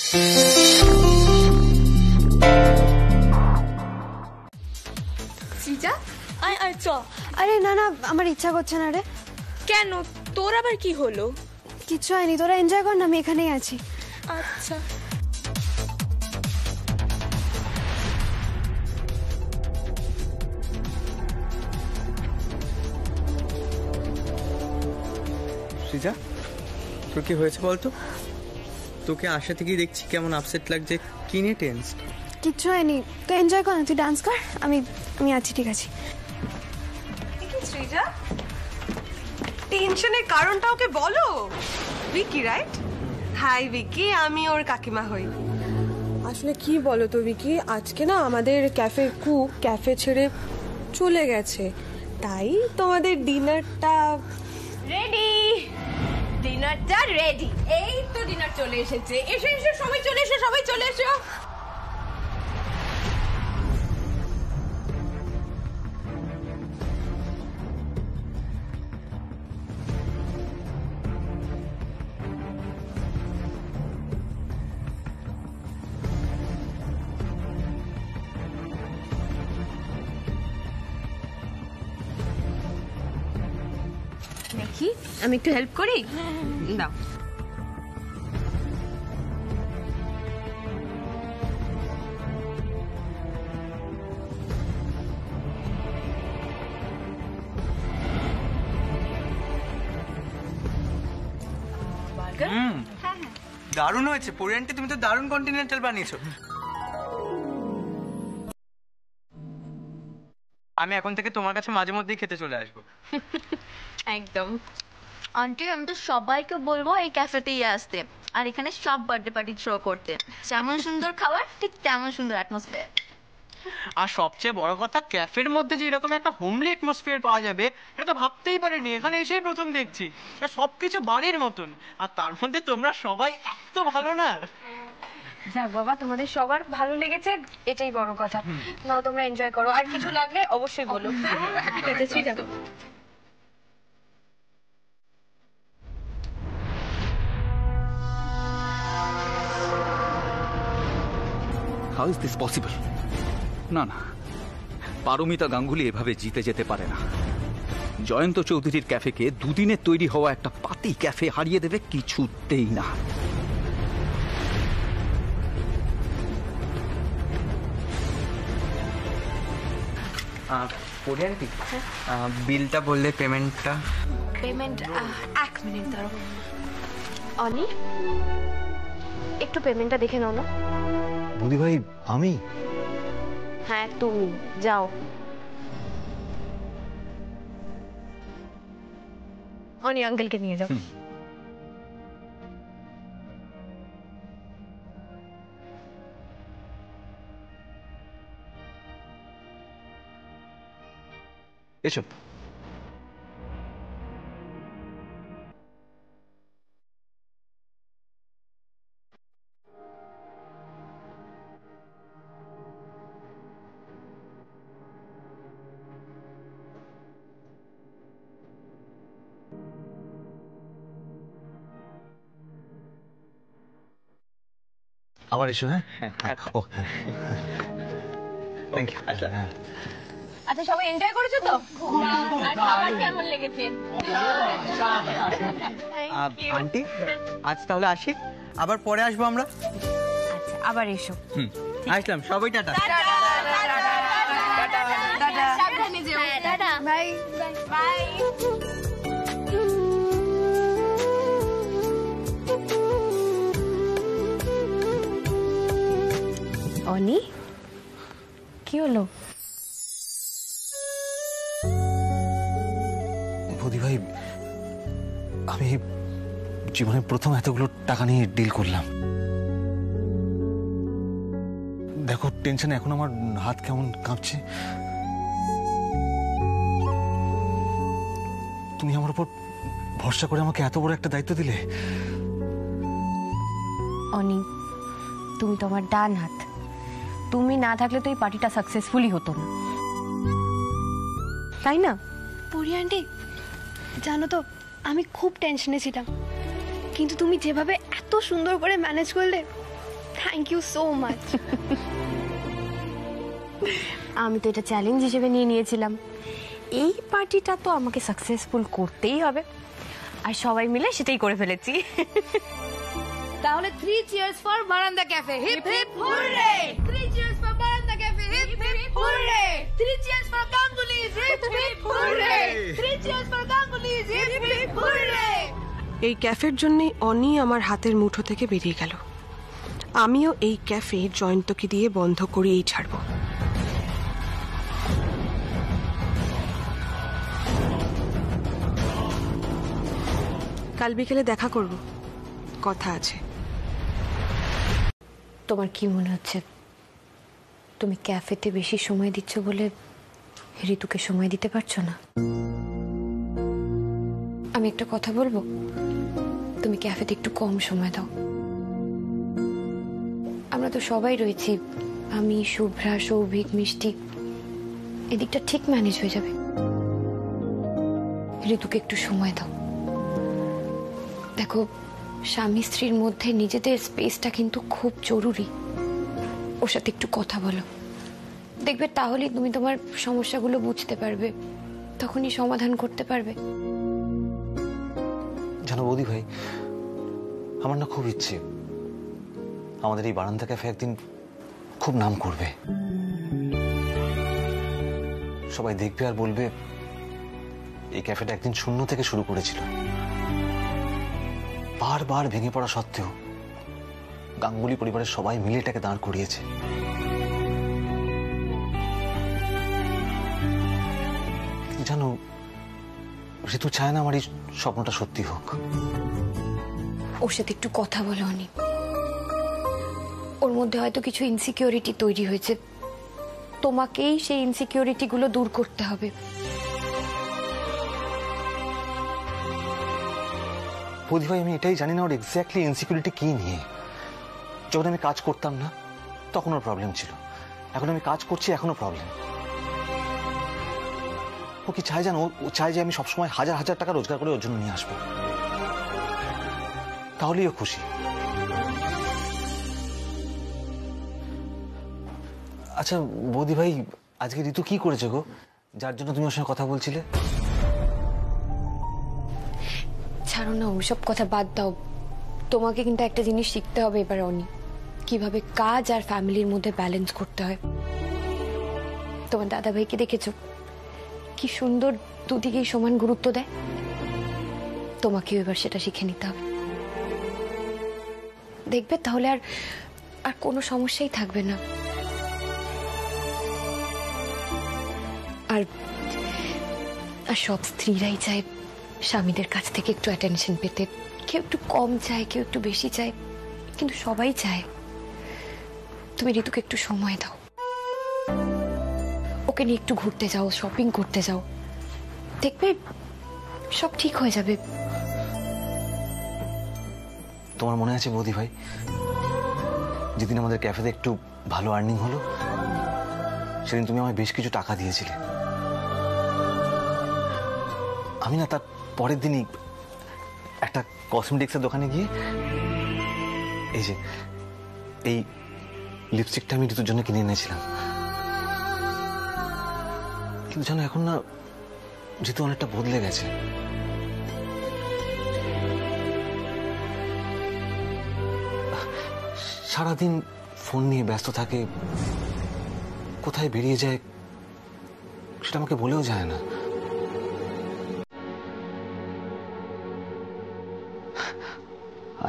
সৃজা আয় আয় চ। আরে না না, আমার ইচ্ছা করছে না রে। কেন, তোর আবার কি হলো? কিচ্ছু হয়নি, তোরা এনজয় কর না, আমি এখানেই আছি। আচ্ছা সৃজা, তোর কি হয়েছে বলতো? তোকে আশা থেকেই দেখছি কেমন আপসেট লাগছে, কি নিয়ে টেন্স? কিচ্ছু হয়নি, তুই এনজয় কর না, তুই ডান্স কর, আমি আমি আছি, ঠিক আছে। সৃজা, টেনশনের কারণটা ওকে বলো। ভিকি রাইট? হাই ভিকি, আমি ওর কাকিমা হই। আসলে কি বলো তো ভিকি, আজকে না আমাদের ক্যাফের কুক ক্যাফে ছেড়ে চলে গেছে, তাই তোমাদের ডিনারটা রেডি। ডিনারটা রেডি, এই তো ডিনার চলে এসেছে। এসো এসো, সবাই চলে এসো, সবাই চলে এসো। দেখি, আমি একটু হেল্প করি, দাও। দারুণ হয়েছে পরিয়ান্টি, তুমি তো দারুণ কন্টিনেন্টাল বানিয়েছো। আমি এখন থেকে তোমার কাছে মাঝে মধ্যেই খেতে চলে আসবো। একদম আন্টি, আমি তো সবাইকে বলবো এই ক্যাফেতেই আসতে, আর এখানে সব বার্থডে পার্টি থ্রো করতে। যেমন সুন্দর খাবার, ঠিক তেমন সুন্দর অ্যাটমসফিয়ার। আর সবচেয়ে বড় কথা, ক্যাফের মধ্যে যে এরকম একটা হোমলি অ্যাটমসফিয়ার পাওয়া যাবে এটা তো ভাবতেই পারিনি, এখানে এসেই প্রথম দেখছি। সবকিছু বাড়ির মতন, আর তার মধ্যে তোমরা সবাই এত ভালো না। যাক বাবা, তোমাদের সবার ভালো লেগেছে, এটাই বড় কথা। নাও তোমরা এনজয় করো, আর কিছু লাগলে অবশ্যই বলো। How is this possible? না না, পারমিতা গাঙ্গুলি এভাবে জিতে যেতে পারে না। জয়ন্ত চৌধুরীর ক্যাফেকে দুদিনে তৈরি হওয়া একটা পাতি ক্যাফে হারিয়ে দেবে কিছুতেই না। পরিয়ান্টি, বিলটা বললে, পেমেন্টটা? পেমেন্ট 1 মিনিট দাঁড়াও। অনি, একটু পেমেন্টটা দেখে নাও না। বুদি ভাই, আমি? হ্যাঁ তুমি, যাও। অনি আঙ্কেলকে নিয়ে যাও। এসো। আবার এসো। হ্যাঁ, ও থ্যাংক ইউ। আচ্ছা, সবাই এনজয় করেছো তো? খাবার কেমন লেগেছে? আন্টি, আজ তাহলে আসি, আবার পরে আসবো আমরা। আচ্ছা, আবার এসো। আসলাম, সবাই টাটা। সাবধানে যেও। Tata, bye bye. অনি, কি হলো? বুদি ভাই, আমি জীবনে প্রথম এতগুলো টাকা নিয়ে ডিল করলাম। দেখো, টেনশনে এখন আমার হাত কেমন কাঁপছে। তুমি আমার উপর ভরসা করে আমাকে এত বড় একটা দায়িত্ব দিলে। অনি, তুমি তো আমার ডান হাত, তুমি না থাকলে তো এই পার্টিটা সাকসেসফুলি হতো না, তাই না? পুরি আন্টি, জানো তো আমি খুব টেনশনে ছিলাম, কিন্তু তুমি যেভাবে এত সুন্দর করে ম্যানেজ করলে থ্যাংক ইউ সো মাচ। আমি তো এটা চ্যালেঞ্জ হিসেবে নিয়ে নিয়েছিলাম। এই পার্টিটা তো আমাকে সাকসেসফুল করতেই হবে, আর সবাই মিলে সেটাই করে ফেলেছি। তাহলে 3 cheers for Baranda cafe, hip hip hooray. 3 cheers for Baranda cafe, hip hip hooray. 3 cheers for Ganguly's, hip hip hooray. 3 cheers for Ganguly's, hip hip hooray. এই ক্যাফের জন্যই অনি আমার হাতের মুঠো থেকে বেরিয়ে গেল। আমিও এই ক্যাফে জয়ন্তকে দিয়ে বন্ধ করিয়েই ছাড়ব। কাল বিকেলে দেখা করব, কথা আছে। তোমার কি মনে হচ্ছে তুমি ক্যাফেতে বেশি সময় দিচ্ছ বলে ঋতুকে সময় দিতে পারছো না? আমি একটা কথা বলবো, তুমি ক্যাফেতে একটু কম সময় দাও। আমরা তো সবাই রয়েছি, আমি, শুভ্রা, সৌভিক, মিষ্টি, এদিকটা ঠিক ম্যানেজ হয়ে যাবে। ঋতুকে একটু সময় দাও। দেখো, স্বামী স্ত্রীর মধ্যে নিজেদের স্পেসটা কিন্তু খুব জরুরি। ওর সাথে একটু কথা বলো, দেখবে তাহলেই তুমি তোমার সমস্যাগুলো বুঝতে পারবে, তখনই সমাধান করতে পারবে। জানো বৌদি ভাই, আমার না খুব ইচ্ছে আমাদের এই বারান্দা ক্যাফে একদিন খুব নাম করবে। সবাই দেখবে আর বলবে এই ক্যাফেটা একদিন শূন্য থেকে শুরু করেছিল। বারবার ভেঙে পড়া সত্ত্বেও গাঙ্গুলি পরিবারের সবাই মিলে এটাকে দাঁড় করিয়েছে। জানো, ঋতু চায় না আমার এই স্বপ্নটা সত্যি হোক। ওর সাথে একটু কথা বলো অনি। ওর মধ্যে হয়তো কিছু ইনসিকিউরিটি তৈরি হয়েছে, তোমাকেই সেই ইনসিকিউরিটি গুলো দূর করতে হবে। বৌদি ভাই, আমি এটাই জানি না ওর এক্স্যাক্টলি ইনসিকিউরিটি কি নিয়ে। যখন আমি কাজ করতাম না তখন ওর প্রবলেম ছিল, এখন আমি কাজ করছি এখনো প্রবলেম। ও কি চায় জানো, ও চায় যে আমি সবসময় হাজার হাজার টাকা রোজগার করে ওর জন্য নিয়ে আসবো, তাহলেই ও খুশি। আচ্ছা বৌদি ভাই, আজকে ঋতু কি করেছে গো যার জন্য তুমি ওর সঙ্গে কথা বলছিলে? ছাড়ো না, ওসব কথা বাদ দাও। তোমাকে কিন্তু একটা জিনিস শিখতে হবে এবার অনি, কিভাবে কাজ আর ফ্যামিলির মধ্যে ব্যালেন্স করতে হয়। তোমার দাদা ভাইকে দেখেছো কি সুন্দর দুদিকেই সমান গুরুত্ব দেয়? তোমাকেও এবার সেটা শিখে নিতে হবে, দেখবে তাহলে আর আর কোনো সমস্যাই থাকবে না। আর আর সব স্ত্রীরাই চায় স্বামীদের কাছ থেকে একটু অ্যাটেনশন পেতে। কেউ একটু কম চায়, কেউ একটু বেশি চায়, কিন্তু সবাই চায়। তুমি ঋতুকে একটু সময় দাও, ওকে নিয়ে একটু ঘুরতে যাও, শপিং করতে যাও, দেখবে সব ঠিক হয়ে যাবে। তোমার মনে আছে বৌদি ভাই, যেদিন আমাদের ক্যাফেতে একটু ভালো আর্নিং হলো, সেদিন তুমি আমায় বেশ কিছু টাকা দিয়েছিলে। আমি না তার পরের দিনই একটা কসমেটিক্সের দোকানে গিয়ে এই যে এই লিপস্টিকটা আমি ঋতুর জন্য কিনে এনেছিলাম। কিন্তু জানো, এখন না ঋতু অনেকটা বদলে গেছে। সারাদিন ফোন নিয়ে ব্যস্ত থাকে, কোথায় বেরিয়ে যায় সেটা আমাকে বলেও যায় না।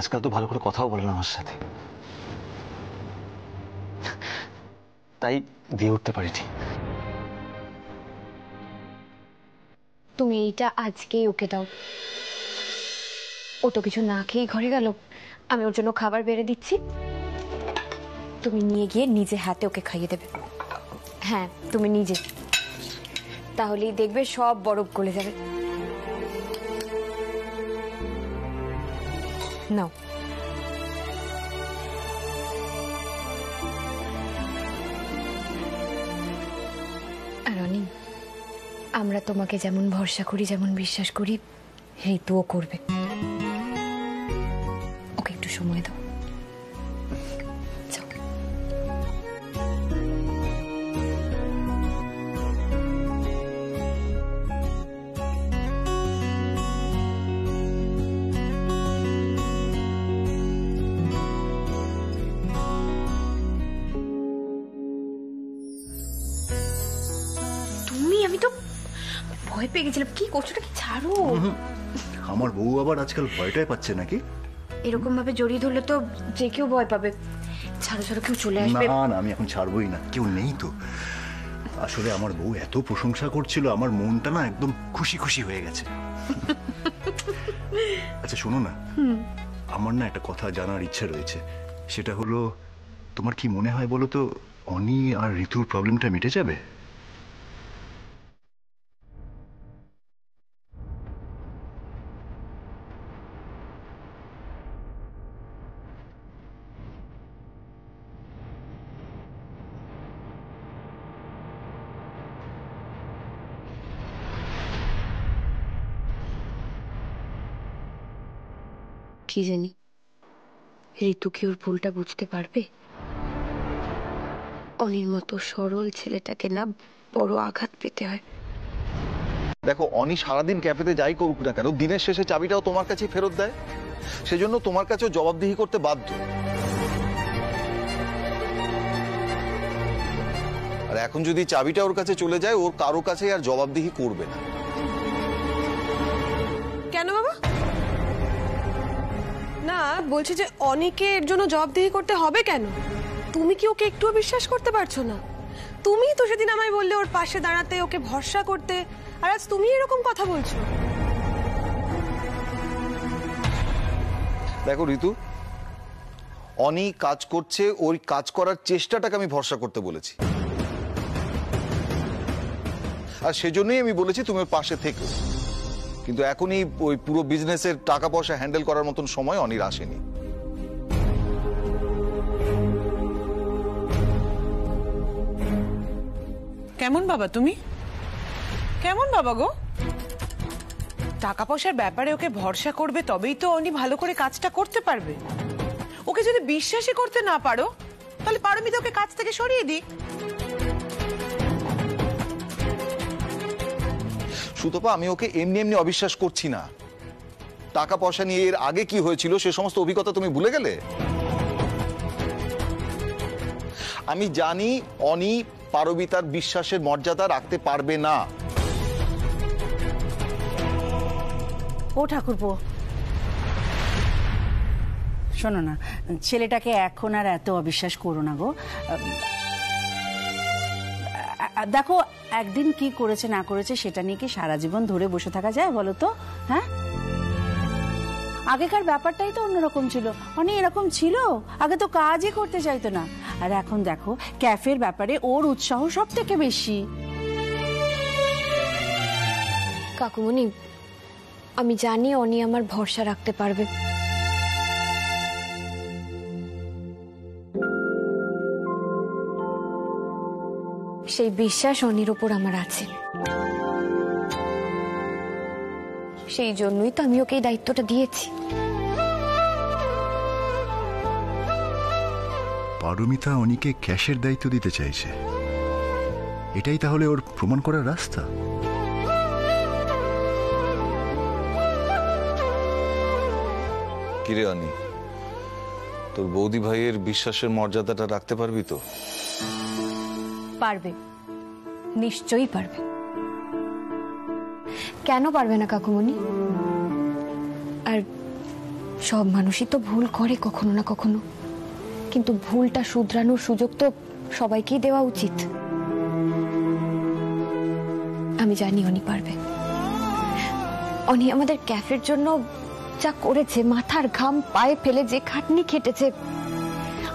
আজকাল তো ভালো করে কথাও বলে না আমার সাথে, তাই দিয়ে উঠতে পারিনি। তুমি এইটা আজকেই ওকে দাও। ও তো কিছু না খেয়ে ঘরে গেল, আমি ওর জন্য খাবার বেড়ে দিচ্ছি, তুমি নিয়ে গিয়ে নিজে হাতে ওকে খাইয়ে দেবে। হ্যাঁ, তুমি নিজে, তাহলেই দেখবে সব বরফ গলে যাবে। নাও। আর অনি, আমরা তোমাকে যেমন ভরসা করি, যেমন বিশ্বাস করি, ঋতুও করবে। ওকে একটু সময় দাও। ভয় পেয়ে গেছিলাম। কি করছো কি, ছাড়ো। আমার বউ আবার আজকাল ভয়টাই পাচ্ছে নাকি? এরকম ভাবে জড়িয়ে ধরলে তো যে কেউ ভয় পাবে। ছাড়ো ছাড়ো, কেউ চলে আসবে। না না, আমি এখন ছাড়বই না, কেউ নেই তো। আসলে আমার বউ এত প্রশংসা করছিল, আমার মনটা না একদম খুশি খুশি হয়ে গেছে। আচ্ছা শোনো না, আমার না একটা কথা জানার ইচ্ছা রয়েছে। সেটা হলো, তোমার কি মনে হয় বলো তো, অনি আর ঋতুর প্রবলেমটা মিটে যাবে? কি জানি, ঋতু কি ওর ভুলটা বুঝতে পারবে? অনির মতো সরল ছেলেটাকে না বড় আঘাত পেতে হয়। দেখো, অনি সারাদিন ক্যাফেতে যাই করুক না কেন, দিনের শেষে চাবিটাও তোমার কাছেই ফেরত দেয়। সেজন্য তোমার কাছেও জবাবদিহি করতে বাধ্য। আর এখন যদি চাবিটা ওর কাছে চলে যায়, ওর কারো কাছে আর জবাবদিহি করবে না। কেন বাবা? না, বলছি যে অনিকে এর জন্য জবাবদিহি করতে হবে কেন? তুমি কি ওকে একটুও বিশ্বাস করতে পারছো না? তুমি তো সেদিন আমায় বললে ওর পাশে দাঁড়াতে, ওকে ভরসা করতে, আর আজ তুমি এরকম কথা বলছো। দেখো ঋতু, অনি কাজ করছে, ওই কাজ করার চেষ্টাটাকে আমি ভরসা করতে বলেছি। আর সেজন্যই আমি বলেছি তুমি ওর পাশে থেকো। কিন্তু এখনই ওই পুরো বিজনেসের টাকা পয়সা হ্যান্ডেল করার মতন সময় অনির আসেনি। কেমন বাবা তুমি? কেমন বাবা গো? টাকা পয়সার ব্যাপারে ওকে ভরসা করবে, তবেই তো উনি ভালো করে কাজটা করতে পারবে। ওকে যদি বিশ্বাসই করতে না পারো, তাহলে পারমিতা ওকে কাজ থেকে সরিয়ে দিই। সুতপা, আমি ওকে এমনি এমনি অবিশ্বাস করছি না। টাকা পয়সা নিয়ে এর আগে কি হয়েছিল সে সমস্ত অভিজ্ঞতা তুমি ভুলে গেলে? আমি জানি অনি পারমিতার বিশ্বাসের মর্যাদা রাখতে পারবে না। ও ঠাকুরপো, শোনো না, ছেলেটাকে এখন আর এত অবিশ্বাস করো না গো। দেখো, একদিন কি করেছে না করেছে সেটা নিয়ে কি সারা জীবন ধরে বসে থাকা যায় বলো তো? হ্যাঁ, আগেকার ব্যাপারটাই তো অন্যরকম ছিল। অনেক এরকম ছিল, আগে তো কাজই করতে চাইতো না। আর এখন দেখো, ক্যাফের ব্যাপারে ওর উৎসাহ সব থেকে বেশি। কাকুমণি, আমি জানি অনি আমার ভরসা রাখতে পারবে। সেই বিশ্বাস অনির ওপর আমার আছে। সেই জন্যই তো আমি ওকে এই দায়িত্বটা দিয়েছি। পারমিতা অনিকে ক্যাশের দায়িত্ব দিতে চাইছে, এটাই তাহলে ওর প্রমাণ করার রাস্তা? কিরে অনি, তোর বৌদি ভাইয়ের বিশ্বাসের মর্যাদাটা রাখতে পারবি তো? পারবে, নিশ্চয়ই পারবে। কেন পারবে না কাকুমণি? আর সব মানুষই তো ভুল করে কখনো না কখনো, কিন্তু ভুলটা শুধরানোর সুযোগ তো সবাইকেই দেওয়া উচিত। আমি জানি অনি পারবে। অনি আমাদের ক্যাফের জন্য যা করেছে, মাথার ঘাম পায়ে ফেলে যে খাটনি খেটেছে,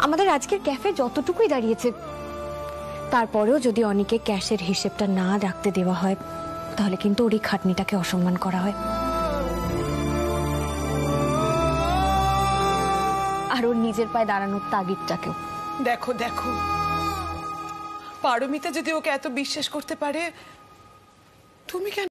আমাদের আজকের ক্যাফে যতটুকুই দাঁড়িয়েছে, তারপরেও যদি অনিকে ক্যাশের হিসেবটা না রাখতে দেওয়া হয়, তাহলে কিন্তু ওর এই খাটনিটাকে অসম্মান করা হয়। আর ওর নিজের পায়ে দাঁড়ানোর তাগিদটাকেও। দেখো দেখো, পারমিতা যদি ওকে এত বিশ্বাস করতে পারে, তুমি কেন?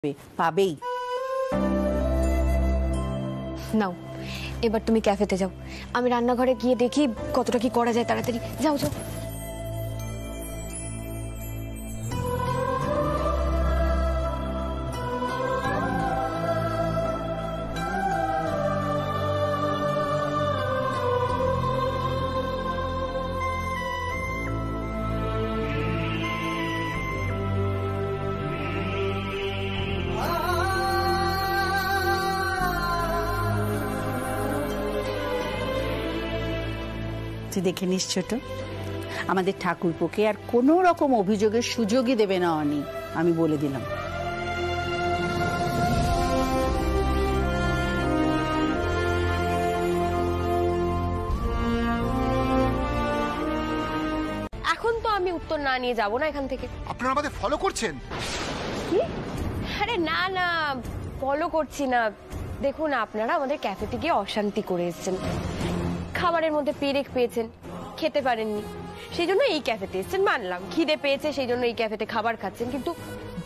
পাবেই। নাও এবার তুমি ক্যাফেতে যাও, আমি রান্নাঘরে গিয়ে দেখি কতটা কি করা যায় তাড়াতাড়ি। যাও যাও। তুই দেখে নিস ছোট, আমাদের ঠাকুরপোকে আর কোনো রকম অভিযোগের সুযোগই দেবে না অনি, আমি বলে দিলাম। এখন তো আমি উত্তর না নিয়ে যাব না এখান থেকে। আপনারা আমাদের ফলো করছেন? কি? আরে না না, ফলো করছি না। দেখুন, আপনারা আমাদের ক্যাফেতে গিয়ে অশান্তি করে এসেছেন, খাবারের মধ্যে পেরেক পেয়েছেন, খেতে পারেননি, সেই জন্য এই ক্যাফেতে এসেছেন, মানলাম। খিদে পেয়েছে সেই জন্য এই ক্যাফেতে খাবার খাচ্ছেন, কিন্তু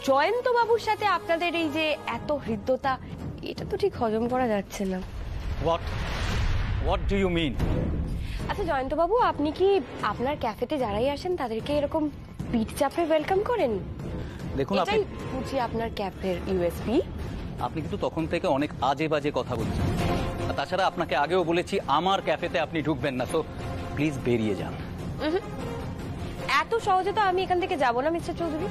জয়ন্ত বাবুর সাথে আপনাদের এই যে এত হৃদ্যতা, এটা তো ঠিক হজম করা যাচ্ছে না। What do you mean? আচ্ছা জয়ন্ত বাবু, আপনি কি আপনার ক্যাফেতে যারাই আসেন তাদেরকে এরকম পিঠ চাপড়ে ওয়েলকাম করেন? দেখুন, এটাই বুঝি আপনার ক্যাফের ইউএসপি। আপনি কিন্তু তখন থেকে অনেক আজে বাজে কথা বলছেন, আর তাছাড়া আপনাকে আগেও বলেছি আমার ক্যাফেতে আপনি ঢুকবেন না, তো প্লিজ বেরিয়ে যান। এত সহজে তো আমি এখান থেকে যাব না মিস্টার চৌধুরী।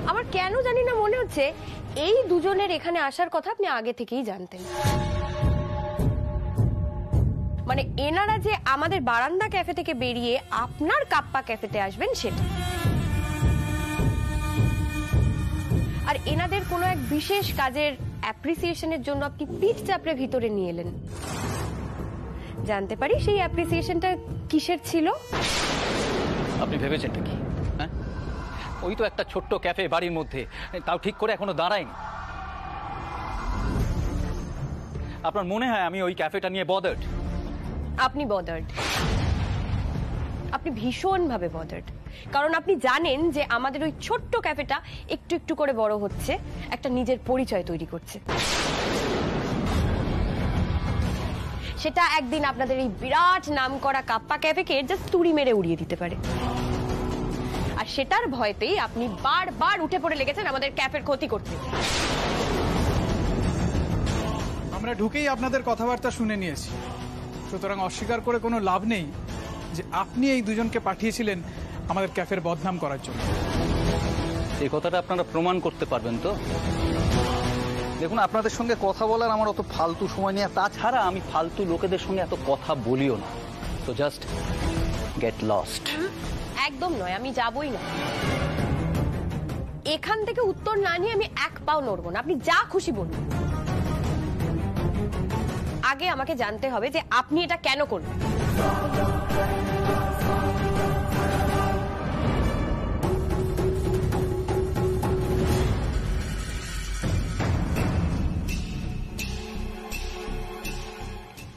আমার কেন জানি না মনে হচ্ছে এই দুজনের এখানে আসার কথা আপনি আগে থেকেই জানতেন। মানে এনারা যে আমাদের বারান্দা ক্যাফে থেকে বেরিয়ে আপনার কাপ্পা ক্যাফেতে আসবেন সেটা, আর এনাদের কোনো এক বিশেষ কাজের অ্যাপ্রিসিয়েশনের জন্য আপনি পিঠ চাপড়ে ভিতরে নিয়ে এলেন। জানতে পারি সেই অ্যাপ্রিসিয়েশনটা কিসের ছিল? আপনি ভেবেছেনটা কি? হ্যাঁ, ওই তো একটা ছোট্ট ক্যাফে বাড়ির মধ্যে, তাও ঠিক করে এখনো দাঁড়ায়নি। আপনার মনে হয় আমি ওই ক্যাফেটা নিয়ে বদার্ড? আপনি বদার্ড, আপনি ভীষণভাবে বদার্ড, কারণ আপনি জানেন যে আমাদের ওই ছোট্ট ক্যাফেটা একটু একটু করে বড় হচ্ছে, একটা নিজের পরিচয় তৈরি করছে। সেটা একদিন আপনাদের এই বিরাট নামকরা কাপ্পা ক্যাফেকে জাস্ট তুড়ি মেরে উড়িয়ে দিতে পারে, আর সেটার ভয়তেই আপনি বারবার উঠে পড়ে লেগেছেন আমাদের ক্যাফের ক্ষতি করতে। আমরা ঢুকেই আপনাদের কথাবার্তা শুনে নিয়েছি, সুতরাং অস্বীকার করে কোনো লাভ নেই যে আপনি এই দুজনকে পাঠিয়েছিলেন আমাদের ক্যাফের বদনাম করার জন্য। এই কথাটা আপনারা প্রমাণ করতে পারবেন তো? দেখুন, আপনাদের সঙ্গে কথা বলার আমার অত ফালতু সময় নেই, তাছাড়া আমি ফালতু লোকেদের সঙ্গে এত কথা বলিও না, তো জাস্ট গেট লস্ট। একদম নয়, আমি যাবই না এখান থেকে। উত্তর না নিয়ে আমি এক পাও নড়বো না, আপনি যা খুশি বলুন। আগে আমাকে জানতে হবে যে আপনি এটা কেন করবেন।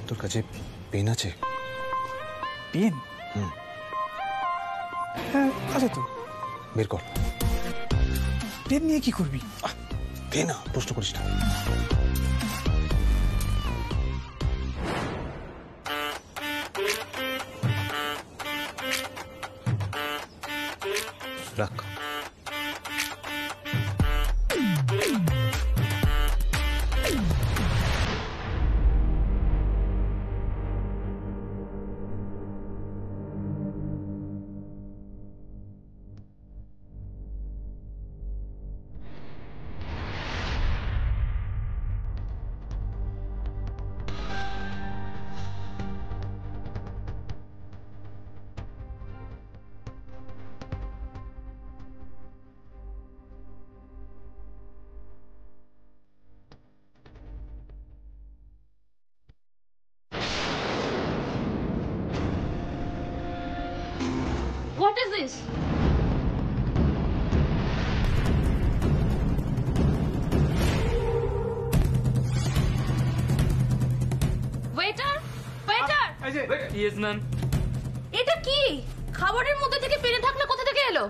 তোর কাছে পেন আছে? পেন? হ্যাঁ আছে তো। বের কর। পেন নিয়ে কি করবি? দে না, প্রশ্ন করিস না। রাখ। What is this? Waiter! Waiter! Yes, ma'am. এটা কি? খাবারের মধ্যে থেকে পেরে থাকলে কোথা থেকে এলো?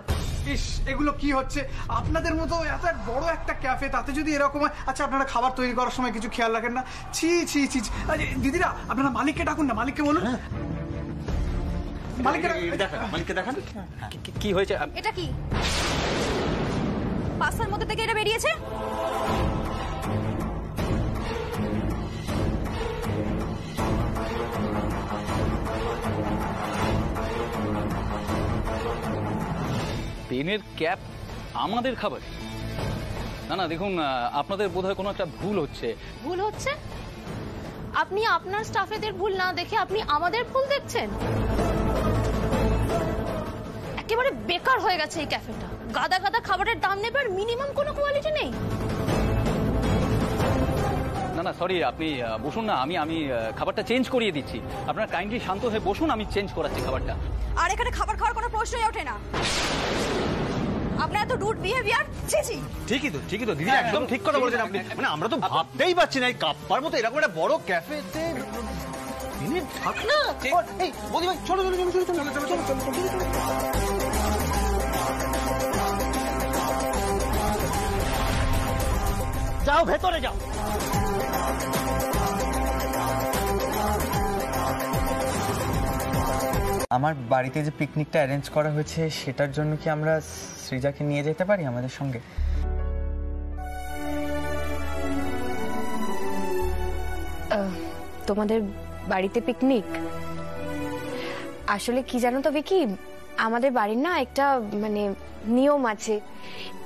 ইস, এগুলো কি হচ্ছে? আপনাদের মতো এত বড় একটা ক্যাফে, তাতে যদি এরকম হয়। আচ্ছা, আপনারা খাবার তৈরি করার সময় কিছু খেয়াল রাখেন না? ছি ছি ছি ছি। আরে দিদিরা, আপনারা মালিককে ডাকুন না, মালিককে বলুন। মালিককে দেখান কি হয়েছে। এটা কি পাস্তার মধ্যে থেকে এটা বেরিয়েছে? পেনের ক্যাপ আমাদের খাবার? না না, দেখুন, আপনাদের বোধহয় কোনো একটা ভুল হচ্ছে। ভুল হচ্ছে? আপনি আপনার স্টাফেদের ভুল না দেখে আপনি আমাদের ভুল দেখছেন। একেবারে বেকার হয়ে গেছে এই ক্যাফেটা। গাদা গাদা খাবারের দাম নেবে আর মিনিমাম কোনো কোয়ালিটি নেই। না না, সরি, আপনি বসুন না, আমি খাবারটা চেঞ্জ করিয়ে দিচ্ছি। আপনারা কাইন্ডলি শান্ত হয়ে বসুন, আমি চেঞ্জ করাচ্ছি খাবারটা। আর এখানে খাবার খাওয়ার কোনো প্রশ্নই ওঠে না। আপনার এত রুড বিহেভিয়ার, ছি ছি। ঠিকই তো দিদি, একদম ঠিক কথা বলেছেন আপনি। মানে আমরা তো ভাবতেই পারছি না এই কাপ্পার মতো এরকম একটা বড় ক্যাফেতে থাক না। এই বৌদি ভাই, চলো চলো চলো চলো চলো চলো চলো চলো। যাও ভেতরে যাও। আমার বাড়িতে যে পিকনিকটা অ্যারেঞ্জ করা হয়েছে সেটার জন্য কি আমরা সৃজাকে নিয়ে যেতে পারি আমাদের সঙ্গে? তোমাদের বাড়িতে পিকনিক? আসলে কি জানো তো ভিকি, আমাদের বাড়ির না একটা মানে নিয়ম আছে,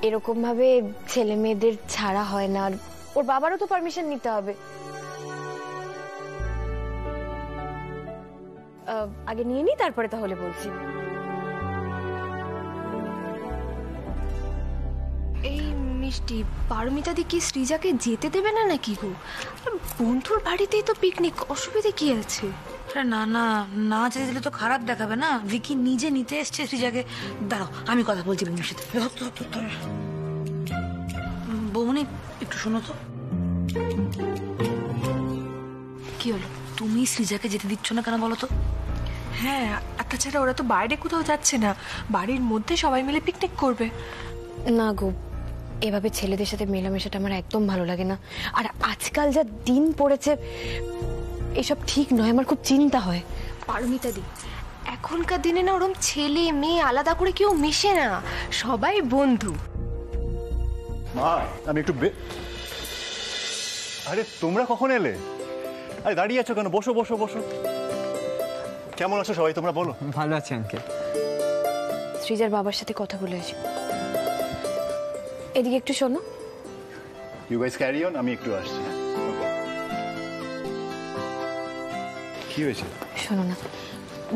এরকম ভাবে ছেলে মেয়েদের ছাড়া হয় না। আর ওর বাবারও তো পারমিশন নিতে হবে। আগে নিয়ে নি, তারপরে তাহলে বলছি। এই মিষ্টি, পারমিতাদি কি সৃজাকে যেতে দেবে না নাকি গো? বন্ধুর বাড়িতেই তো পিকনিক, অসুবিধে কি আছে? না না, না যেতে দিলে তো খারাপ দেখাবে না। ভিকি নিজে নিতে এসছে সৃজাকে। দাঁড়াও, আমি কথা বলছি বৌমির সাথে। বৌমনি, একটু শোনো তো। কি হলো, তুমি সৃজাকে যেতে দিচ্ছ না কেন বলো তো? হ্যাঁ, আর তাছাড়া ওরা তো বাইরে কোথাও যাচ্ছে না, বাড়ির মধ্যে সবাই মিলে পিকনিক করবে। না গো, এভাবে ছেলেদের সাথে মেলামেশাটা আমার একদম ভালো লাগে না। আর আজকাল যা দিন পড়েছে, এসব ঠিক নয়, আমার খুব চিন্তা হয়। পারমিতাদি, এখনকার দিনে না ওরম ছেলে মেয়ে আলাদা করে কেউ মিশে না, সবাই বন্ধু। মা, আমি একটু আরে তোমরা কখন এলে? আরে দাঁড়িয়ে আছো কেন? বসো বসো বসো। কেমন আছো সবাই, তোমরা বলো। ভালো আছি আঙ্কেল। সৃজার বাবার সাথে কথা বলে আসি। এদিকে একটু শোনো। ইউ গাইস ক্যারি অন, আমি একটু আসছি। কি হয়েছে? শোনো না,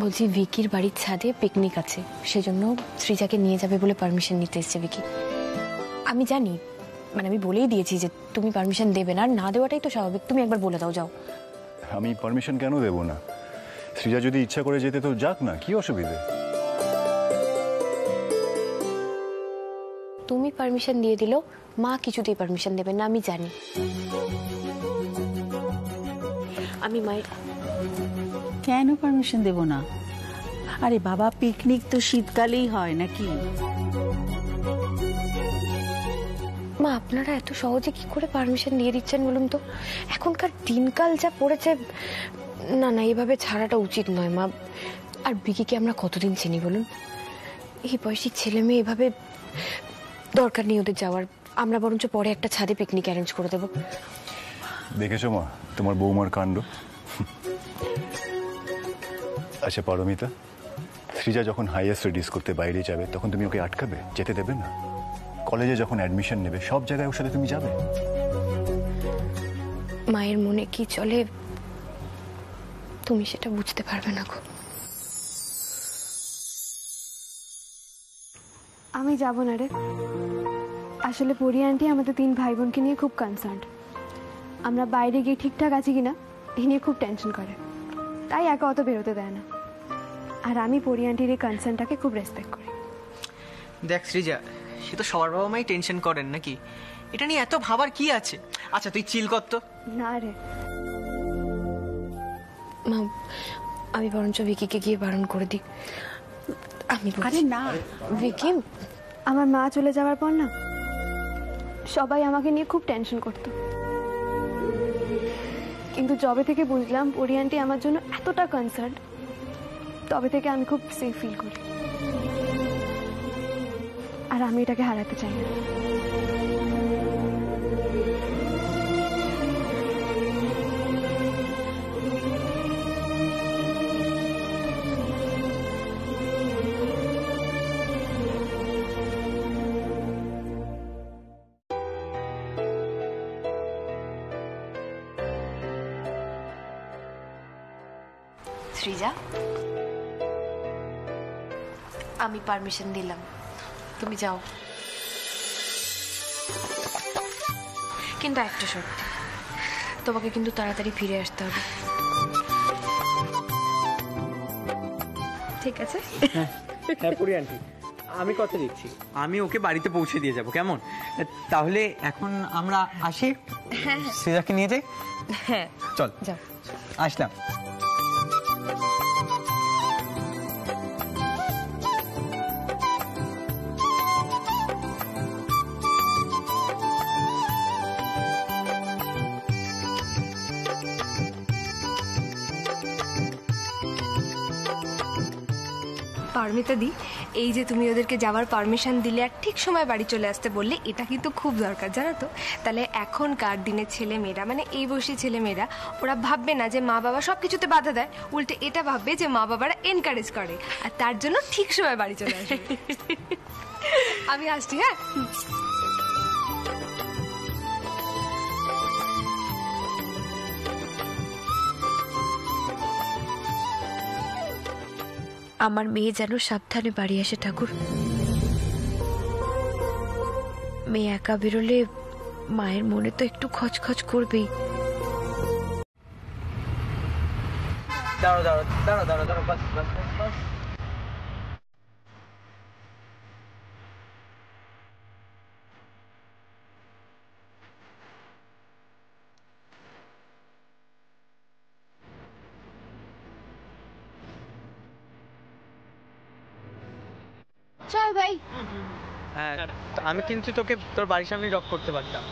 বলছি ভিকির বাড়ির ছাদে পিকনিক আছে, সেজন্য সৃজাকে নিয়ে যাবে বলে পারমিশন নিতে এসছে ভিকি। আমি জানি, মানে আমি বলেই দিয়েছি যে তুমি পারমিশন দেবে না, আর না দেওয়াটাই তো স্বাভাবিক। তুমি একবার বলে দাও, যাও। আমি পারমিশন কেন দেব না? সৃজা যদি ইচ্ছা করে যেতে তো যাক না, কি অসুবিধে? তুমি পারমিশন দিয়ে দিলেও মা কিছুতেই পারমিশন দেবে না, আমি জানি। আমি মায়ের কেন পারমিশন দেব না? আরে বাবা, পিকনিক তো শীতকালেই হয় নাকি? মা, আপনারা এত সহজে কি করে পারমিশন দিয়ে দিচ্ছেন বলুন তো? এখনকার দিনকাল যা পড়েছে, না না, এইভাবে ছাড়াটা উচিত নয় মা। আর বিকিকে আমরা কতদিন চিনি বলুন? এই বয়সী ছেলে মেয়ে এভাবে, দরকার নেই ওদের যাওয়ার। আমরা বরঞ্চ পরে একটা ছাদে পিকনিক অ্যারেঞ্জ করে দেবো। দেখেছো মা তোমার বৌমার কাণ্ড? আচ্ছা পারমিতা, সৃজা যখন হাইয়ার স্টাডিজ করতে বাইরে যাবে তখন তুমি ওকে আটকাবে? যেতে দেবে না? কলেজে যখন অ্যাডমিশন নেবে সব জায়গায় ওর সাথে তুমি যাবে? মায়ের মনে কি চলে তুমি সেটা বুঝতে পারবে না গো। আমি যাব না রে। আসলে পরি আন্টি আমাদের 3 ভাই বোনকে নিয়ে খুব কনসার্নড। আমরা বাইরে গিয়ে ঠিকঠাক আছি কিনা এই নিয়ে খুব টেনশন করে, তাই একা অত বেরোতে দেয় না। আর আমি পরি আন্টির এই কনসার্নটাকে খুব রেসপেক্ট করি। দেখ সৃজা, সে তো সবার বাবা মাই টেনশন করেন নাকি? এটা নিয়ে এত ভাবার কি আছে? আচ্ছা তুই চিল কর তো। না রে মা, আমি বরঞ্চ ভিকিকে গিয়ে বারণ করে দিই। আমি আরে না ভিকি, আমার মা চলে যাওয়ার পর না সবাই আমাকে নিয়ে খুব টেনশন করত, কিন্তু যবে থেকে বুঝলাম পরি আন্টি আমার জন্য এতটা কনসার্ন, তবে থেকে আমি খুব সেফ ফিল করি। আর আমি এটাকে হারাতে চাই না। সৃজা, আমি পারমিশন দিলাম, তুমি যাও, কিন্তু একটা শর্ত, তোমাকে কিন্তু তাড়াতাড়ি ফিরে আসতে হবে, ঠিক আছে? হ্যাঁ পরি আন্টি, আমি কথা দিচ্ছি, আমি ওকে বাড়িতে পৌঁছে দিয়ে যাব, কেমন? তাহলে এখন আমরা আসি, সৃজাকে নিয়ে যাই। হ্যাঁ চল যাও, আসলাম। পারমিতা দি, এই যে তুমি ওদেরকে যাওয়ার পারমিশন দিলে আর ঠিক সময় বাড়ি চলে আসতে বললে, এটা কিন্তু খুব দরকার, জানো তো? তাহলে এখনকার দিনের ছেলে মেয়েরা, মানে এই বয়সী ছেলে মেয়েরা, ওরা ভাববে না যে মা বাবা সব কিছুতে বাধা দেয়, উল্টে এটা ভাববে যে মা বাবারা এনকারেজ করে, আর তার জন্য ঠিক সময় বাড়ি চলে আসবে। আমি আসছি, হ্যাঁ? আমার মেয়ে যেন সাবধানে বাড়ি আসে ঠাকুর। মেয়ে একা বেরোলে মায়ের মনে তো একটু খচখচ করবেই। দাঁড়াও দাঁড়াও দাঁড়াও দাঁড়াও দাঁড়াও, বাস বাস বাস। চল ভাই। হ্যাঁ, আমি কিন্তু তোকে তোর বাড়ির সামনে ড্রপ করতে পারতাম।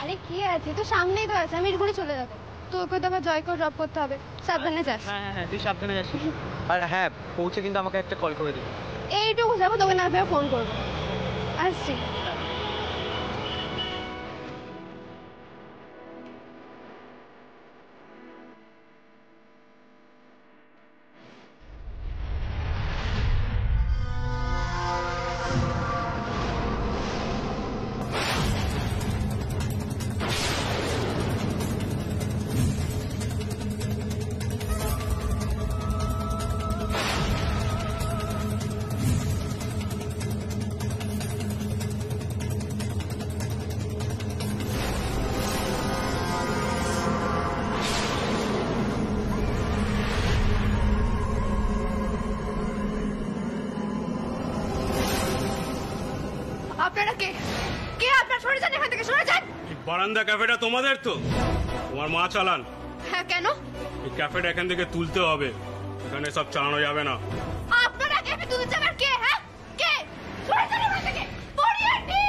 আরে কি আছে, তো সামনেই তো আছে, আমি এটুকুনি চলে যাবো। তোকে তো আবার জয়কে ড্রপ করতে হবে, সাবধানে যাস। হ্যাঁ হ্যাঁ, তুই সাবধানে যাস। আর হ্যাঁ, পৌঁছে কিন্তু আমাকে একটা কল করে দিবি। এইটুকু যাবো, তোকে না পেয়ে ফোন করবো। আসছি। আপনারা কে? কে আপনারা? সরে যান এখান থেকে, সরে যান। বারান্দা ক্যাফেটা তোমাদের তো? তোমার মা চালান? হ্যাঁ, কেন? এই ক্যাফেটা এখান থেকে তুলতে হবে, এখানে সব চালানো যাবে না। আপনারা ক্যাফে তুলতে যাবেন? কে? হ্যাঁ, কে? সরে যান এখান থেকে। পরি আন্টি,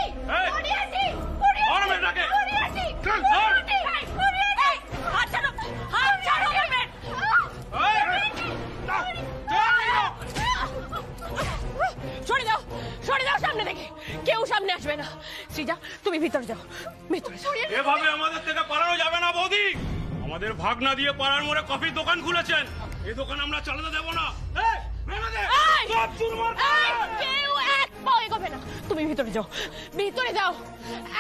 পরি আন্টি, পরি আন্টি, পরি আন্টি, পরি আন্টি, পরি আন্টি, হাত ছাড়ো, হাত ছাড়ো বলবেন। সরে যাও সামনে থেকে, কেউ সামনে আসবে না। সৃজা, তুমি ভিতরে যাও, ভিতরে যাও। এভাবে আমাদের থেকে পালানো যাবে না বৌদি। আমাদের ভাগনা দিয়ে পাড়ার মোড়ে কফির দোকান খুলেছেন, এই দোকান আমরা চালাতে দেবো না। কেউ এক পাও এগোবে না। তুমি ভিতরে যাও, ভিতরে যাও।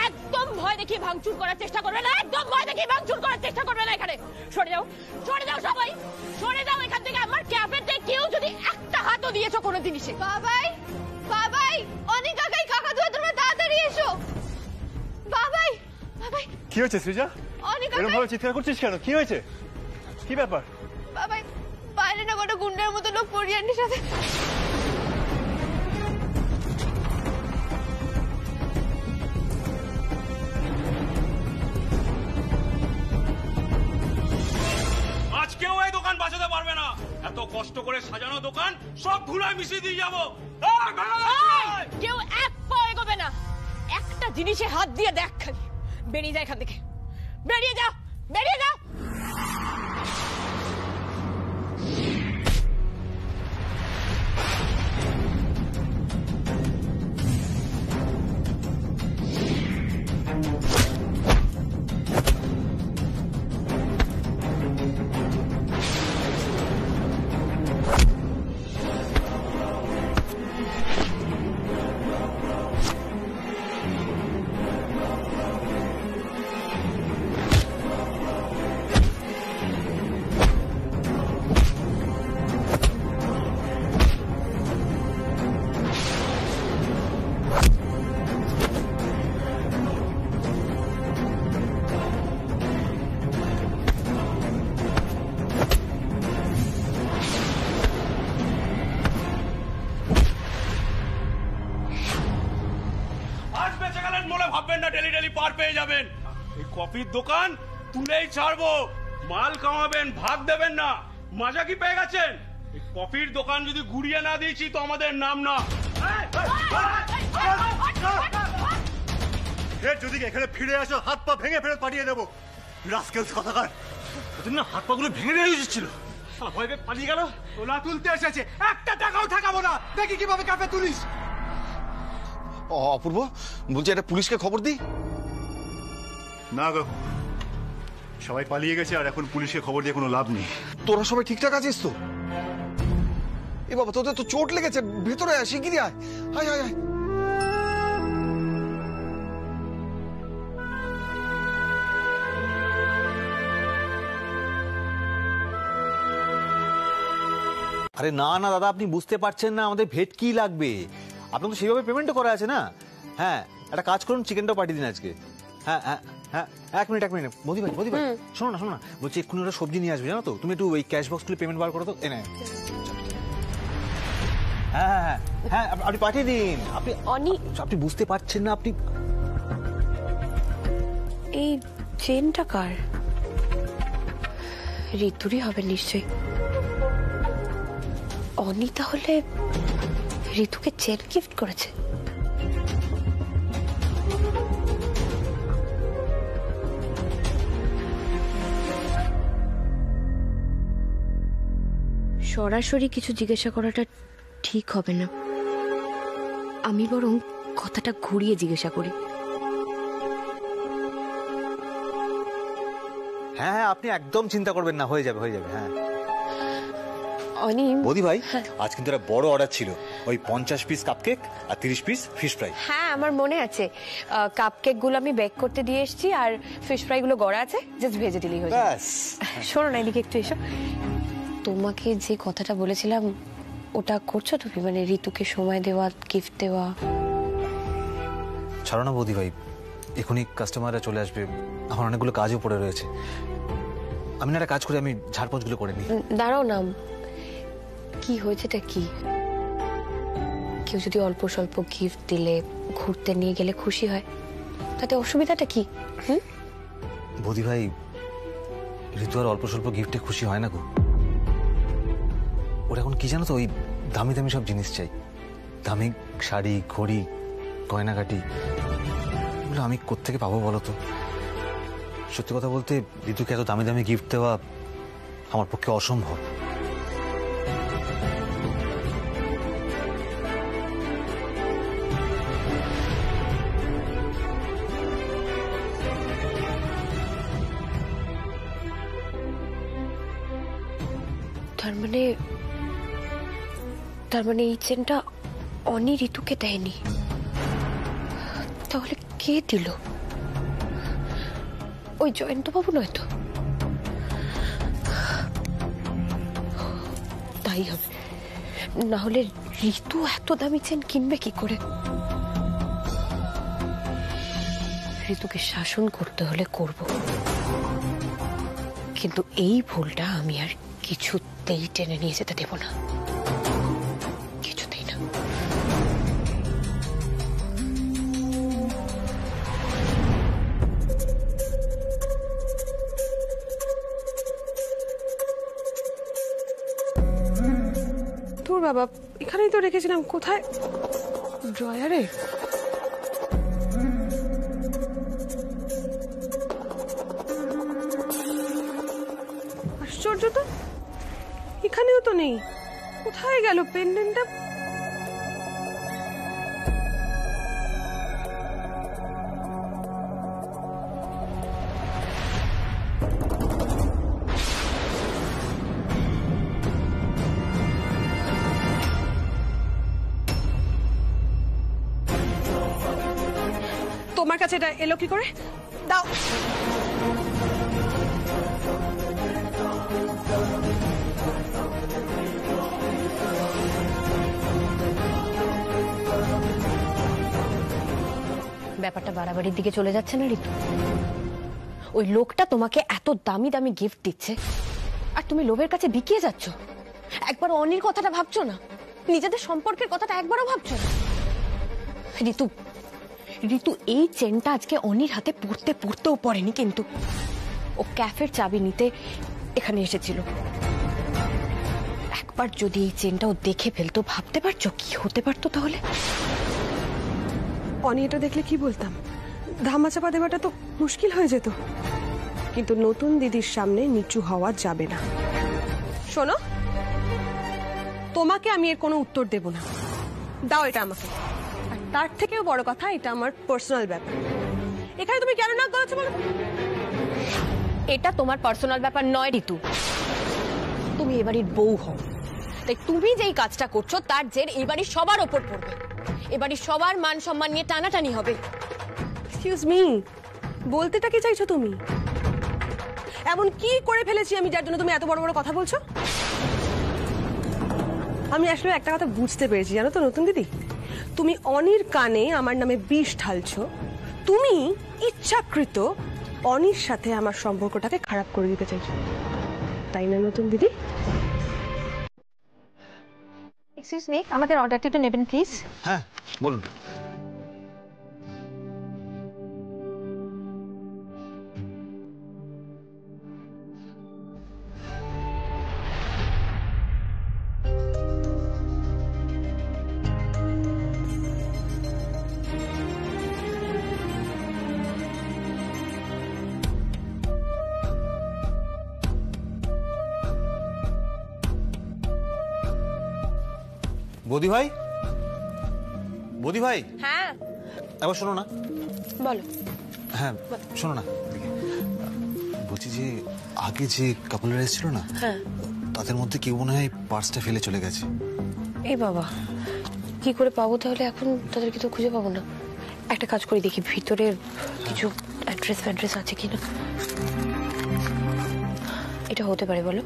একদম ভয় দেখিয়ে ভাঙচুর করার চেষ্টা করবে না, একদম ভয় দেখিয়ে ভাঙচুর করার চেষ্টা করবে না এখানে। সরে যাও, সরে যাও সবাই, সরে যাও এখান থেকে। আমার ক্যাফেতে কেউ যদি একটা হাতও দিয়েছো কোনো জিনিসে। বাবাই, বাবাই, অনেক কাকাই, কাকা ধুয়ে তোমরা তাড়াতাড়ি এসো। বাবাই, বাবাই। কি হয়েছে সৃজা? এরকম ভাবে চিৎকার করছিস কেন? কি হয়েছে? কি ব্যাপার? বাবাই, বাইরে না কোনো গুন্ডার মতো লোক পরি আন্টির সাথে। আজকেও এই দোকান বাঁচাতে পারবে না। এত কষ্ট করে সাজানো দোকান সব ধুলায় মিশিয়ে দিয়ে যাবো। কেউ এক পাও জিনিসে হাত দিয়ে দেখ খালি। বেরিয়ে যা এখান থেকে, বেরিয়ে যা, বেরিয়ে যা। ভাববেন না ডেলি ডেলি পার পেয়ে যাবেন। এই কফির দোকান তুলেই ছাড়বো, মাল কামাবেন, ভাগ দেবেন না। মজা কি পেয়ে গেছেন? এই কফির দোকান যদি ঘুরিয়ে না দিয়েছি তো আমাদের নাম না। যদি এখানে ফিরে আসো হাত পা ভেঙে ফেরত পাঠিয়ে দেবো। রাস্কেলস কথাকার, ওদের না হাত পা গুলো ভেঙে দেওয়া উচিত ছিল। ভয় পেয়ে পালিয়ে গেল। ওলা তুলতে এসেছে, একটা টাকাও ঠেকাবো না। দেখি কিভাবে কাপে তুলিস। অপূর্ব বলছি, এটা পুলিশকে খবর দিই? না গো, সবাই পালিয়ে গেছে আর এখন পুলিশকে খবর দিয়ে কোনো লাভ নেই। তোরা সবাই ঠিকঠাক আছিস তো? এ বাবা, তোদের তো চোট লেগেছে, ভেতরে আয়, শিগগিরই আয়। আয় আয় আয়। আরে না না দাদা, আপনি বুঝতে পারছেন না আমাদের ভেট কি লাগবে। আপনার তো সেইভাবে পেমেন্টও করা আছে না। হ্যাঁ, একটা কাজ করুন, চিকেনটাও পাঠিয়ে দিন আজকে। হ্যাঁ হ্যাঁ হ্যাঁ, এক মিনিট মোদি ভাই শোনো না বলছি, এক্ষুনি ওরা সবজি নিয়ে আসবে জানো তো। তুমি একটু ওই ক্যাশ বক্স খুলে পেমেন্ট বার করো তো। এনে হ্যাঁ হ্যাঁ হ্যাঁ হ্যাঁ, আপনি পাঠিয়ে দিন। আপনি বুঝতে পারছেন না। আপনি এই চেনটা কার? ঋতুরই হবে নিশ্চয়ই। অনি তাহলে ঋতুকে চেন গিফট করেছে। সরাসরি কিছু জিজ্ঞাসা করাটা ঠিক হবে না, আমি বরং কথাটা ঘুরিয়ে জিজ্ঞাসা করি। হ্যাঁ হ্যাঁ, আপনি একদম চিন্তা করবেন না, হয়ে যাবে। হ্যাঁ অনি বৌদি ভাই, আজ কিন্তু একটা বড় অর্ডার ছিল, ওই 50 পিস কাপকেক আর 30 পিস ফিশ ফ্রাই। হ্যাঁ আমার মনে আছে, কাপকেক গুলো আমি বেক করতে দিয়ে এসেছি, আর ফিশ ফ্রাই গুলো গড়া আছে, জাস্ট ভেজে দিলেই হয়ে যাবে। শোনো না, এদিকে একটু এসো। তোমাকে যে কথাটা বলেছিলাম ওটা করছো তুমি? মানে ঋতুকে সময় দেওয়া, গিফট দেওয়া। ছাড়ো না বৌদি ভাই, এখনই কাস্টমাররা চলে আসবে, আমার অনেকগুলো কাজও পড়ে রয়েছে। আমি না একটা কাজ করি, আমি ঝাড়পোঁছগুলো করে নিই। দাঁড়াও না, কি হয়েছেটা কি? কেউ যদি অল্প স্বল্প গিফট দিলে, ঘুরতে নিয়ে গেলে খুশি হয়, তাতে অসুবিধাটা কি? বৌদি ভাই, ঋতু আর অল্প স্বল্প গিফটে খুশি হয় না গো। ওরা এখন কি জানো তো, ওই দামি দামি সব জিনিস চাই। দামি শাড়ি, ঘড়ি, গয়নাগাটি, এগুলো আমি কোত্থেকে পাবো বলো তো? সত্যি কথা বলতে, ঋতুকে এত দামি দামি গিফট দেওয়া আমার পক্ষে অসম্ভব। তার মানে এই চেনটা অনি ঋতুকে দেয়নি, তাহলে কে দিল? ওই জয়ন্ত বাবু নয় তো? তাই হবে, না হলে ঋতু এত দামি চেন কিনবে কি করে? ঋতুকে শাসন করতে হলে করব, কিন্তু এই ভুলটা আমি আর কিছুতেই টেনে নিয়ে যেতে দেব না, কিছুতেই না। তোর বাবা, এখানেই তো রেখেছিলাম। কোথায়? ড্রয়ারে। এখানেও তো নেই। কোথায় গেল পেন্ডেন্টটা? তোমার কাছে এটা এলো কি করে? দাও। ব্যাপারটা বাড়াবাড়ির দিকে চলে যাচ্ছে না ঋতু? ওই লোকটা তোমাকে এত দামি দামি গিফট দিচ্ছে আর তুমি লোভের কাছে বিকিয়ে যাচ্ছ। একবার অনির কথাটা ভাবছো না? নিজেদের সম্পর্কের কথাটা একবারও ভাবছো না? ঋতু, ঋতু এই চেনটা আজকে অনির হাতে পড়তেও পড়েনি, কিন্তু ও ক্যাফের চাবি নিতে এখানে এসেছিল। একবার যদি এই চেনটা ও দেখে ফেলতো, ভাবতে পারছো কি হতে পারতো তাহলে? অনি এটা দেখলে কি বলতাম? ধামাচাপা দেওয়াটা তো মুশকিল হয়ে যেত। কিন্তু নতুন দিদির সামনে নিচু হওয়া যাবে না। শোনো, তোমাকে আমি এর কোনো উত্তর দেব না। দাও এটা আমাকে। আর তার থেকেও বড় কথা, এটা আমার পার্সোনাল ব্যাপার। এখানে তুমি কেন নাক গলাচ্ছ বলো? এটা তোমার পার্সোনাল ব্যাপার নয় ঋতু। তুমি এবাড়ির বউ হও, তাই তুমি যেই কাজটা করছো তার জের এবাড়ির সবার ওপর পড়বে। এবাড়ির সবার মান সম্মান নিয়ে টানাটানি হবে। এক্সকিউজ মি, বলতেটা কি চাইছো তুমি? এমন কি করে ফেলেছি আমি যার জন্য তুমি এত বড় বড় কথা বলছো? আমি আসলে একটা কথা বুঝতে পেরেছি, জানো তো নতুন দিদি, তুমি অনির কানে আমার নামে বিষ ঢালছো। তুমি ইচ্ছাকৃত অনির সাথে আমার সম্পর্কটাকে খারাপ করে দিতে চাইছো, তাই না নতুন দিদি? এক্সকিউজ মি, আমাদের অর্ডারটা একটু নেবেন প্লিজ। হ্যাঁ বলুন। বৌদি ভাই, বৌদি ভাই, হ্যাঁ একবার শোনো না। বলো। হ্যাঁ শোনো না, বলছি যে আগে যে কাপলরা এসেছিল না, হ্যাঁ, তাদের মধ্যে কেউ মনে হয় পার্সটা ফেলে চলে গেছে। এই বাবা, কি করে পাবো তাহলে? এখন তাদেরকে তো খুঁজে পাবো না। একটা কাজ করি, দেখি ভিতরে কিছু অ্যাড্রেস ফ্যাড্রেস আছে কিনা। এটা হতে পারে, বলো।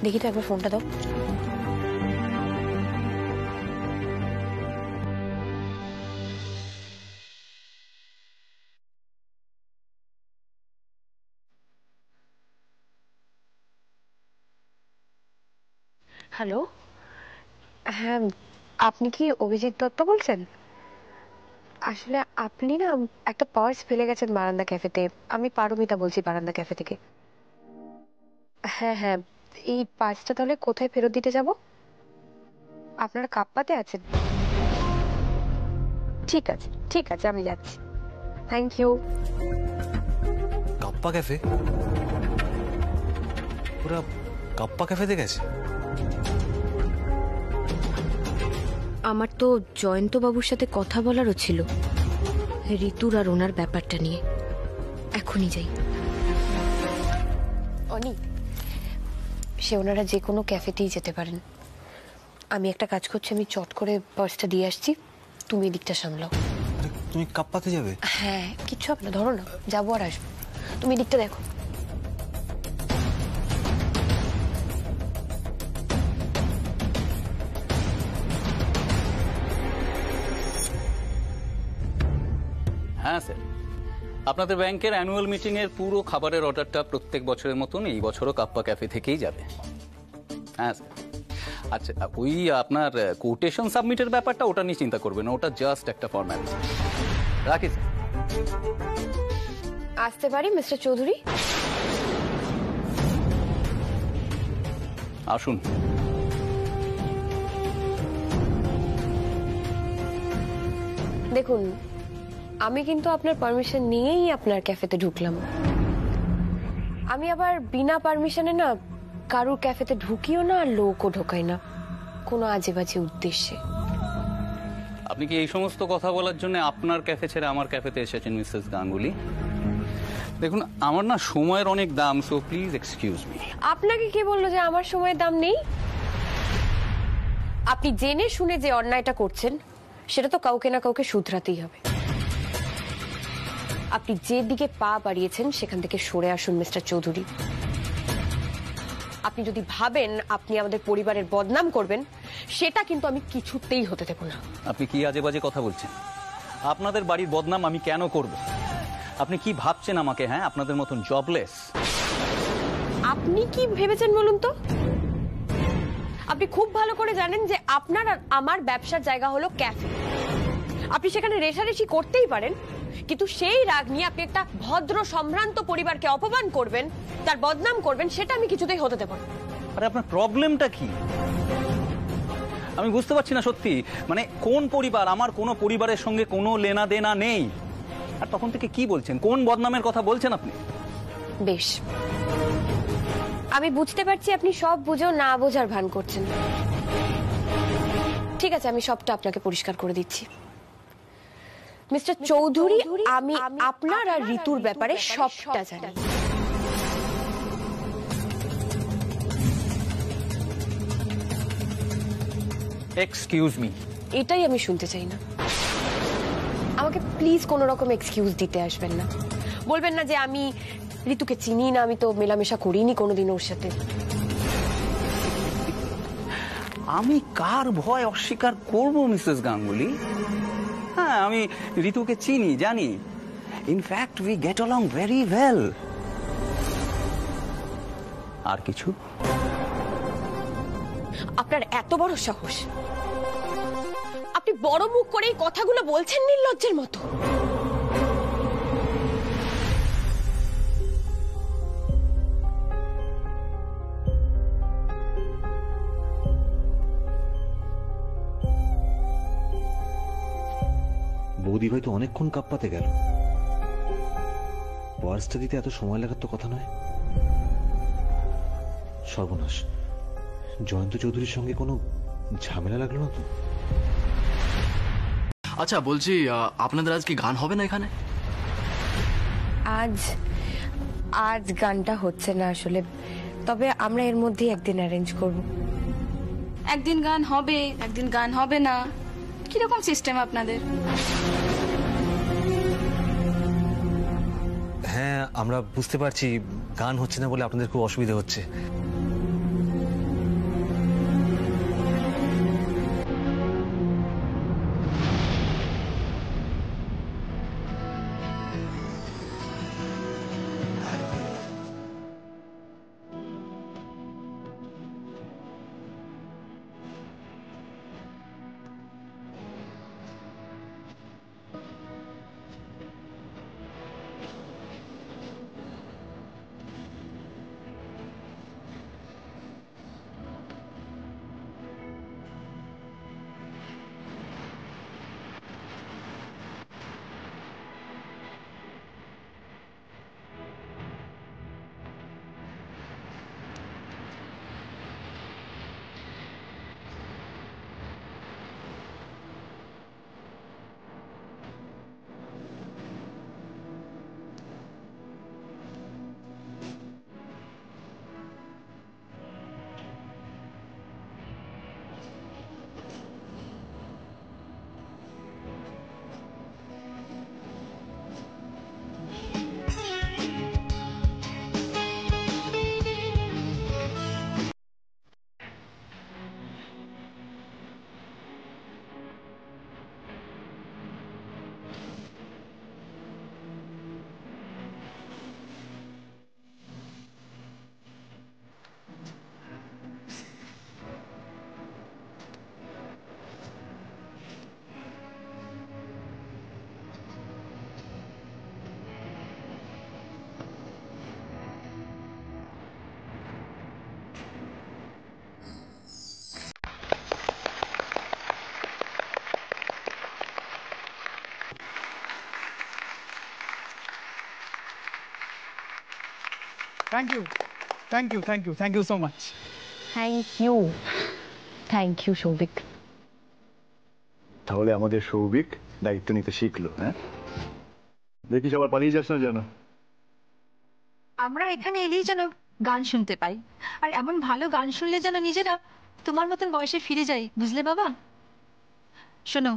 দেখি তো, একবার ফোনটা দাও। হ্যালো, হ্যাঁ, আপনি কি অভিজিৎ দত্ত বলছেন? আসলে আপনি না একটা পার্স ফেলে গেছেন বারান্দা ক্যাফেতে। আমি পারমিতা বলছি, বারান্দা ক্যাফে থেকে। হ্যাঁ হ্যাঁ, এই পার্সটা তাহলে কোথায় ফেরত দিতে যাব? আপনারা কাপ্পাতে আছেন? ঠিক আছে ঠিক আছে, আমি যাচ্ছি। Thank you. কাপ্পা ক্যাফে? পুরা কাপ্পা ক্যাফেতে গেছে? আমার তো জয়ন্ত বাবুর সাথে কথা বলারও ছিল ঋতুর আর ওনার ব্যাপারটা নিয়ে। এখনই যাই। অনি, সে ওনারা যে কোনো ক্যাফেতেই যেতে পারেন। আমি একটা কাজ করছি, আমি চট করে পার্সটা দিয়ে আসছি, তুমি এদিকটা সামলাও। তুমি কাপ্পাতে যাবে? হ্যাঁ, কিচ্ছু হবে না, ধরো না, যাবো আর আসবো। তুমি এদিকটা দেখো। হ্যাঁ স্যার, আপনাদের ব্যাংকের অ্যানুয়াল মিটিং এর পুরো খাবারের অর্ডারটা প্রত্যেক বছরের মতন এই বছরও কাপ্পা ক্যাফে থেকেই যাবে। হ্যাঁ স্যার। আচ্ছা, ওই আপনার কোটেশন সাবমিটের ব্যাপারটা, ওটা নিয়ে চিন্তা করবেন না, ওটা জাস্ট একটা ফর্ম্যালিটি। রাখি স্যার। আসতে পারি মিস্টার চৌধুরী? আসুন। দেখুন, আমি কিন্তু আপনার পারমিশন নিয়েই আপনার ক্যাফেতে ঢুকলাম। আমি আবার বিনা পারমিশনে না কারুর ক্যাফেতে ঢুকিও না আর লোকও ঢোকাই না কোনো আজে বাজে উদ্দেশ্যে। আপনি কি এই সমস্ত কথা বলার জন্য আপনার ক্যাফে ছেড়ে আমার ক্যাফেতে এসেছেন মিসেস গাঙ্গুলি? দেখুন, আমার না সময়ের অনেক দাম, সো প্লিজ এক্সকিউজ মি। আপনাকে কে বললো যে আমার সময়ের দাম নেই? আপনি জেনে শুনে যে অন্যায়টা করছেন সেটা তো কাউকে না কাউকে শুধরাতেই হবে। আপনি যে দিকে পা বাড়িয়েছেন সেখান থেকে সরে আসুন মিস্টার চৌধুরী। আপনি যদি ভাবেন আপনি আমাদের পরিবারের বদনাম করবেন সেটা কিন্তু আমি কিছুতেই হতে দেব না। আপনি কি আজে বাজে কথা বলছেন? আপনাদের বাড়ির বদনাম আমি কেন করব? আপনি কি ভাবছেন আমাকে, হ্যাঁ, আপনাদের মতন জবলেস? আপনি কি ভেবেছেন বলুন তো? আপনি খুব ভালো করে জানেন যে আপনার আর আমার ব্যবসার জায়গা হলো ক্যাফে। আপনি সেখানে রেশারেশি করতেই পারেন, কিন্তু সেই রাগ নিয়ে আপনি একটা ভদ্র সম্ভ্রান্ত পরিবারকে অপমান করবেন, তার বদনাম করবেন, সেটা আমি কিছুতেই হতে দেব না। আরে আপনার প্রবলেমটা কি? আমি বুঝতে পারছি না সত্যি, মানে কোন পরিবার? আমার কোনো পরিবারের সঙ্গে কোনো লেনা দেনা নেই। আর তখন থেকে কি বলছেন? কোন বদনামের কথা বলছেন আপনি? বেশ, আমি বুঝতে পারছি আপনি সব বুঝেও না বোঝার ভান করছেন। ঠিক আছে, আমি সবটা আপনাকে পরিষ্কার করে দিচ্ছি। মিস্টার চৌধুরী, আমি আপনার আর ঋতুর ব্যাপারে সবটা জানি। Excuse me. এটাই আমি শুনতে চাই না। আমাকে প্লিজ কোনো রকম এক্সকিউজ দিতে আসবেন না। বলবেন না যে আমি ঋতুকে চিনি না, আমি তো মেলামেশা করিনি কোনোদিন ওর সাথে। আমি কার ভয় অস্বীকার করব মিসেস গাঙ্গুলি? হ্যাঁ, আমি ঋতুকে চিনি, জানি। In fact we get along very well. আর কিছু? আপনার এত বড় সাহস, আপনি বড় মুখ করে এই কথাগুলো বলছেন নির্লজ্জের মতো। বৌদি ভাই তো অনেকক্ষণ কাপ্পাতে গেল। পার্সটা দিতে এত সময় লাগার তো কথা নয়। সর্বনাশ, জয়ন্ত চৌধুরীর সঙ্গে কোনো ঝামেলা লাগলো না তো? আচ্ছা, বলছি আপনাদের আজ কি গান হবে না এখানে? আজ গানটা হচ্ছে না আসলে, তবে আমরা এর মধ্যে একদিন অ্যারেঞ্জ করব। একদিন গান হবে, একদিন গান হবে না, কিরকম সিস্টেম আপনাদের? হ্যাঁ, আমরা বুঝতে পারছি গান হচ্ছে না বলে আপনাদের খুব অসুবিধা হচ্ছে। Thank you. Thank you so much. Thank you Souvik. তাহলে আমাদের সৌভিক দায়িত্ব নিতে শিখলো। হ্যাঁ, দেখিস আবার পালিয়ে যাস না যেন। আমরা এখানে এলেই যেন গান শুনতে পাই, আর এমন ভালো গান শুনলে যেন নিজেরা তোমার মতন বয়সে ফিরে যাই, বুঝলে বাবা? শোনো,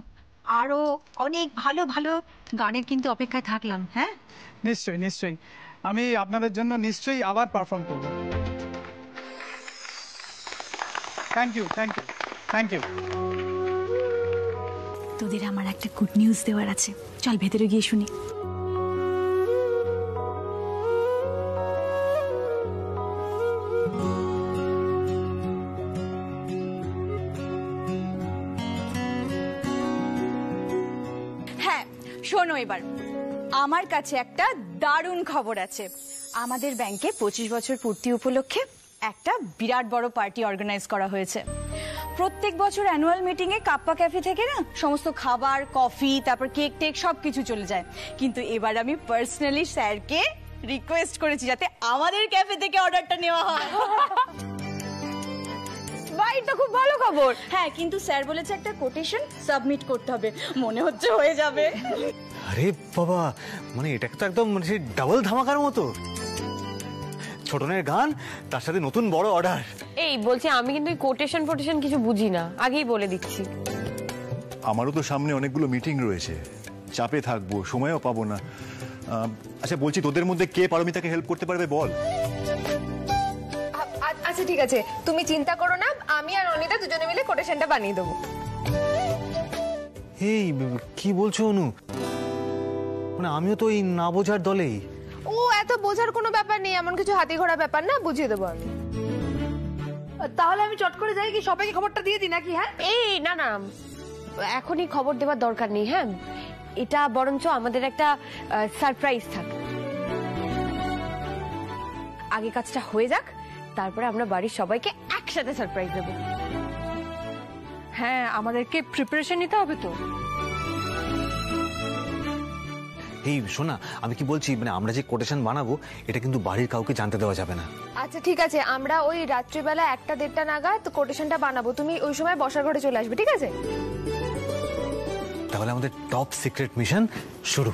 আরো অনেক ভালো ভালো গানের কিন্তু অপেক্ষায় থাকলাম। হ্যাঁ, নিশ্চয়ই আমি আপনাদের জন্য নিশ্চয়ই আবার পারফর্ম করব। Thank you. তোদের আমার একটা গুড নিউজ দেওয়ার আছে, চল ভেতরে গিয়ে শুনি। হ্যাঁ শোনো, এবার আমার কাছে একটা দারুণ খবর আছে। আমাদের ব্যাংকে 25 বছর পূর্তি উপলক্ষে একটা বিরাট বড় পার্টি অর্গানাইজ করা হয়েছে। প্রত্যেক বছর অ্যানুয়াল মিটিং এ কাপ্পা ক্যাফে থেকে না সমস্ত খাবার, কফি, তারপর কেক টেক সবকিছু চলে যায়, কিন্তু এবার আমি পার্সোনালি স্যারকে রিকোয়েস্ট করেছি যাতে আমাদের ক্যাফে থেকে অর্ডারটা নেওয়া হয়। ভাই, এটা খুব ভালো খবর। হ্যাঁ, কিন্তু স্যার বলেছে একটা কোটেশন সাবমিট করতে হবে, মনে হচ্ছে হয়ে যাবে। আরে বাবা, মানে এটা তো একদম সেই ডাবল ধামাকার মতো। ছোটনের গান, তার সাথে নতুন বড় অর্ডার। এই বলছি, আমি কিন্তু কোটেশন কিছু বুঝি না, আগেই বলে দিচ্ছি। আমারও তো সামনে অনেকগুলো মিটিং রয়েছে, চাপে থাকবো, সময়ও পাবো না। আচ্ছা বলছি, তোদের মধ্যে কে পারমিতাকে হেল্প করতে পারবে বল? আচ্ছা ঠিক আছে, তুমি চিন্তা করো না, আমি আর অনিতা দুজনে মিলে কোটেশনটা বানিয়ে দেবো। এই কি বলছো অনু? মানে আমিও তো এই না বোঝার দলেই। ও এত বোঝার কোনো ব্যাপার নেই, এমন কিছু হাতি ঘোড়া ব্যাপার না, বুঝিয়ে দেবো আমি। তাহলে আমি চট করে যাই কি সবাইকে খবরটা দিয়ে দিই নাকি? হ্যাঁ, এই না এখনই খবর দেওয়ার দরকার নেই। হ্যাঁ, এটা বরঞ্চ আমাদের একটা সারপ্রাইজ থাকে। আগে কাজটা হয়ে যাক, তারপরে আমরা বাড়ির সবাইকে একসাথে সারপ্রাইজ দেব। হ্যাঁ, আমাদেরকে প্রিপারেশন নিতে হবে তো। এই শোনা, আমি কি বলছি, মানে আমরা যে কোটেশন বানাবো এটা কিন্তু বাড়ির কাউকে জানতে দেওয়া যাবে না। আচ্ছা ঠিক আছে, আমরা ওই রাত্রিবেলা 1টা-1:30 নাগাদ কোটেশনটা বানাবো, তুমি ওই সময় বসার ঘরে চলে আসবে, ঠিক আছে? তাহলে আমাদের টপ সিক্রেট মিশন শুরু।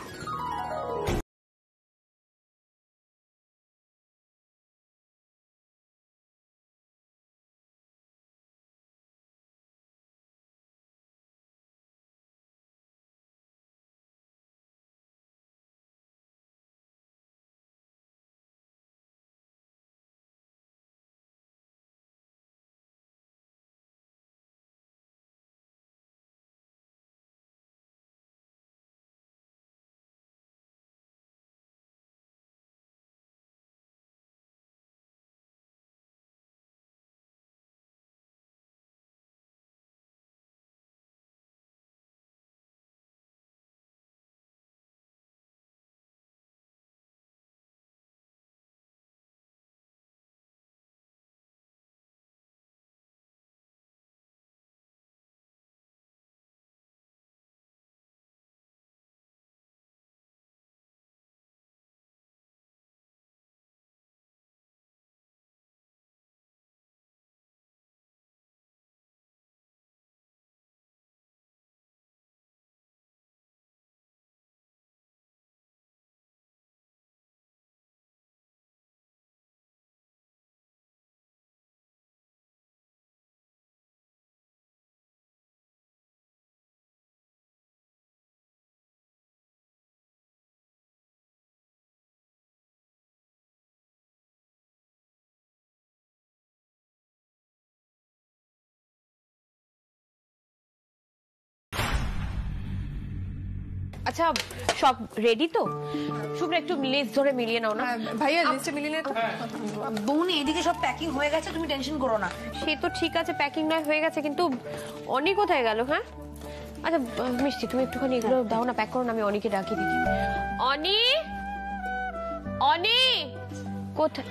আচ্ছা, সব রেডি তো? শুভ্র, একটু লিস্ট ধরে মিলিয়ে নাও না। ভাইয়া, লিস্টে মিলিয়ে নে তো। বোন, এদিকে সব প্যাকিং হয়ে গেছে, তুমি টেনশন করো না। সে তো ঠিক আছে, প্যাকিং নয় হয়ে গেছে, কিন্তু অনি কোথায় গেল? হ্যাঁ, আচ্ছা মিষ্টি, তুমি একটুখানি এগুলো দাও না, প্যাক করো না, আমি অনিকে ডাকি দিচ্ছি। অনি, অনি কোথায়?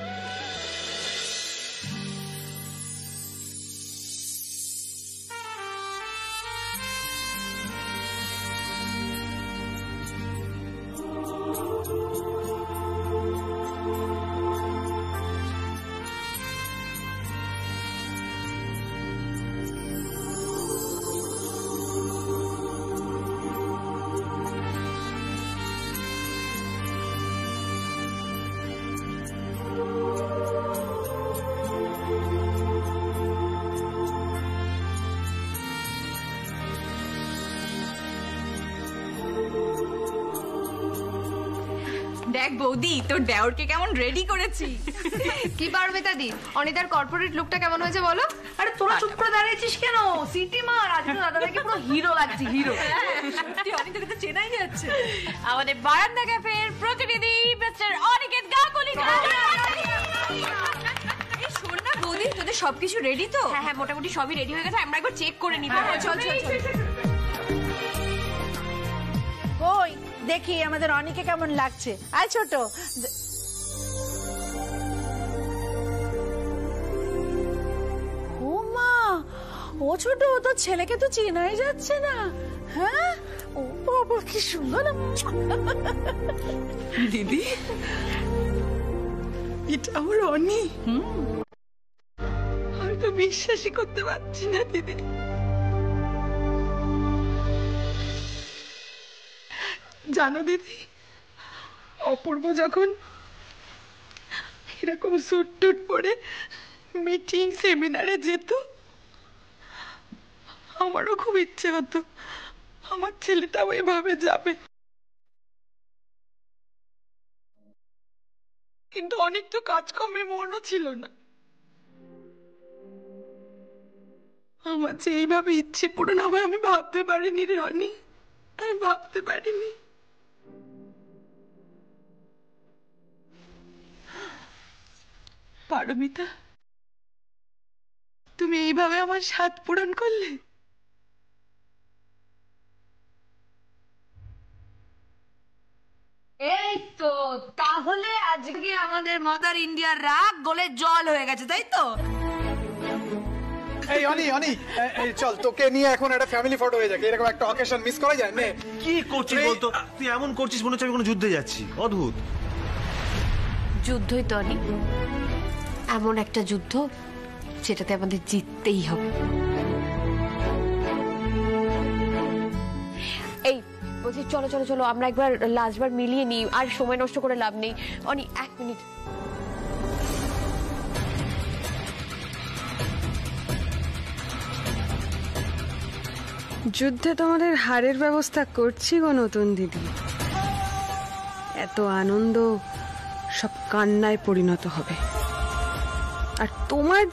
দেখ বৌদি তোর দেওরকে কেমন রেডি করেছি। কি পারবে দাদি, অনিতার কর্পোরেট লুকটা কেমন হয়েছে বলো? আরে তোরা চুপ করে দাঁড়িয়েছিস কেন? সিটি মার, আজকে দাদাকে পুরো হিরো লাগছে, হিরো। সত্যি অনিতাকে তো চেনাই যাচ্ছে। আমাদের বারান্দা ক্যাফের প্রতিনিধি মিস্টার অনিকেত গাঙ্গুলি। এই শোন না বৌদি, তোদের সবকিছু রেডি তো? হ্যাঁ হ্যাঁ, মোটামুটি সবই রেডি হয়ে গেছে, আমরা একবার চেক করে নিব। চল চল চল। ওই দেখি আমাদের অনিকে কেমন লাগছে। আয় ছোট। ও মা, ও ছোট, ও তো ছেলেকে তো চেনাই যাচ্ছে না। হ্যাঁ, ও বাবা কি সুন্দর। দিদি, এটা আমার অনি। আমি তো বিশ্বাসই করতে পারছি না দিদি। জানো দিদি, অপূর্ব যখন এরকম স্যুট টুট পরে মিটিং সেমিনারে যেত, আমারও খুব ইচ্ছে হতো আমার ছেলেটাও এভাবে যাবে। কিন্তু অনেক তো কাজকর্মে মনও ছিল না। আমার যে এইভাবে ইচ্ছে পূরণ হবে আমি ভাবতে পারিনি রে অনি, আমি ভাবতে পারিনি। পারমিতা, তুমি এইভাবে আমার স্বাদ পূরণ করলে। এই তো, তাহলে আজকে আমাদের মাদার ইন্ডিয়ার রাগ গলে জল হয়ে গেছে, তাই তো? এই অনি, অনি, এই চল তোকে নিয়ে এখন একটা ফ্যামিলি ফটো হয়ে যাক। এরকম একটা অকেশন মিস করা যায় না। কি করছিস বলতো? তুই এমন করছিস মনে হচ্ছে আমি কোনো যুদ্ধে যাচ্ছি। অদ্ভুত। যুদ্ধই তো অনেক, এমন একটা যুদ্ধ যেটাতে আমাদের জিততেই হবে। এই বলছি, চলো চলো চলো, আমরা একবার লাস্টবার মিলিয়ে নিই, আর সময় নষ্ট করে লাভ নেই। অনি, 1 মিনিট। যুদ্ধে তোমাদের হারের ব্যবস্থা করছি গো নতুন দিদি। এত আনন্দ সব কান্নায় পরিণত হবে। আর তোমার